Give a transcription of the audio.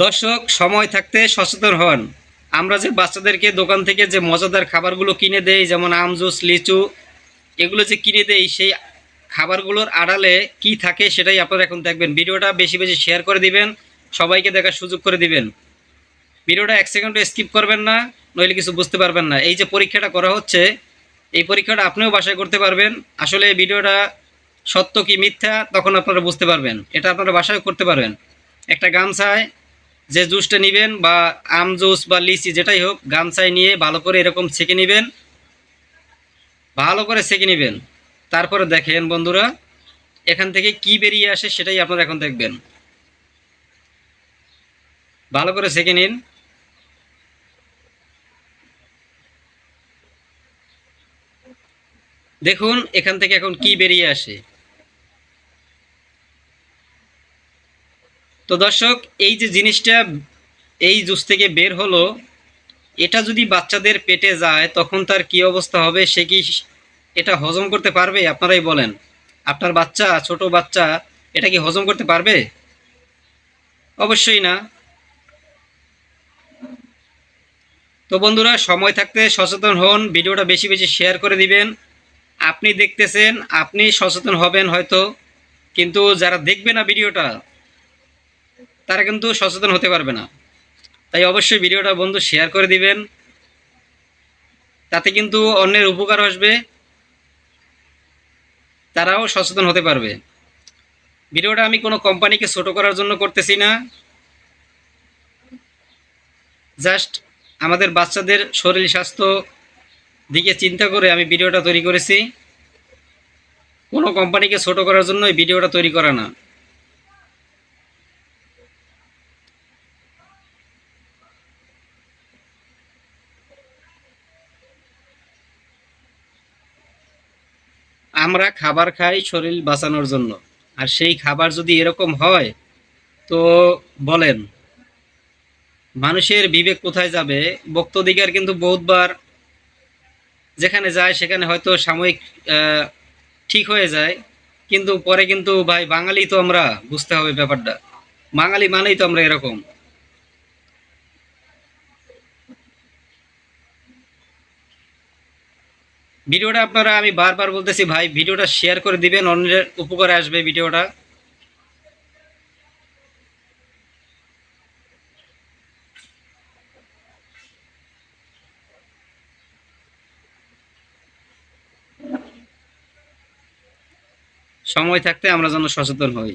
দর্শক, সময় থাকতে সচেতন হন। আমরা যে বাচ্চাদেরকে দোকান থেকে যে মজাদার খাবারগুলো কিনে দেই, যেমন আম জুস, লিচু, এগুলো যে কিনে দেই, সেই খাবারগুলোর আড়ালে কি থাকে সেটাই আপনারা এখন দেখবেন। ভিডিওটা বেশি বেশি শেয়ার করে দিবেন, সবাইকে দেখার সুযোগ করে দিবেন। ভিডিওটা এক সেকেন্ডও স্কিপ করবেন না, নইলে কিছু বুঝতে পারবেন না। এই যে পরীক্ষাটা করা হচ্ছে, এই পরীক্ষাটা আপনিও বাসায় করতে পারবেন। আসলে এই ভিডিওটা সত্য কি মিথ্যা তখন আপনারা বুঝতে পারবেন। এটা আপনারা বাসায় করতে পারবেন। একটা গামছায় যে জুসটা নেবেন, বা আম জুস বা লিচি যেটাই হোক, গামছায় নিয়ে ভালো করে এরকম ছেঁকে নেবেন, ভালো করে ছেঁকে নেবেন। তারপরে দেখেন বন্ধুরা, এখান থেকে কি বেরিয়ে আসে সেটাই আপনারা এখন দেখবেন। ভালো করে ছেঁকে নিন। দেখুন এখান থেকে এখন কি বেরিয়ে আসে। তো দর্শক, এই যে জিনিসটা এই জুস থেকে বের হলো, এটা যদি বাচ্চাদের পেটে যায় তখন তার কি অবস্থা হবে, সে কি এটা হজম করতে পারবে? আপনারাই বলেন। আপনার বাচ্চা, ছোট বাচ্চা, এটা কি হজম করতে পারবে? অবশ্যই না। তো বন্ধুরা, সময় থাকতে সচেতন হন, ভিডিওটা বেশি বেশি শেয়ার করে দিবেন। আপনি দেখতেছেন, আপনি সচেতন হবেন হয়তো, কিন্তু যারা দেখবে না ভিডিওটা, তারা কিন্তু সচেতন হতে পারবে না। তাই অবশ্যই ভিডিওটা বন্ধু শেয়ার করে দিবেন, তাতে কিন্তু অন্যের উপকার আসবে, তারাও সচেতন হতে পারবে। ভিডিওটা আমি কোনো কোম্পানিকে ছোট করার জন্য করতেছি না, জাস্ট আমাদের বাচ্চাদের শরীর স্বাস্থ্য দিকে চিন্তা করে আমি ভিডিওটা তৈরি করেছি। কোনো কোম্পানিকে ছোট করার জন্য এই ভিডিওটা তৈরি করা না। আমরা খাবার খাই শরীর বাঁচানোর জন্য, আর সেই খাবার যদি এরকম হয়, তো বলেন মানুষের বিবেক কোথায় যাবে? ভোক্তাধিকার কিন্তু বহুতবার যেখানে যায় সেখানে হয়তো সাময়িক আহ, ঠিক হয়ে যায়, কিন্তু পরে কিন্তু ভাই বাঙালি তো আমরা, বুঝতে হবে ব্যাপারটা। বাঙালি মানেই তো আমরা এরকম। ভিডিওটা আপনারা, আমি বারবার বলতেছি ভাই, ভিডিওটা শেয়ার করে দিবেন, অন্যের উপকারে আসবে ভিডিওটা। সময় থাকতে আমরা যেন সচেতন হই।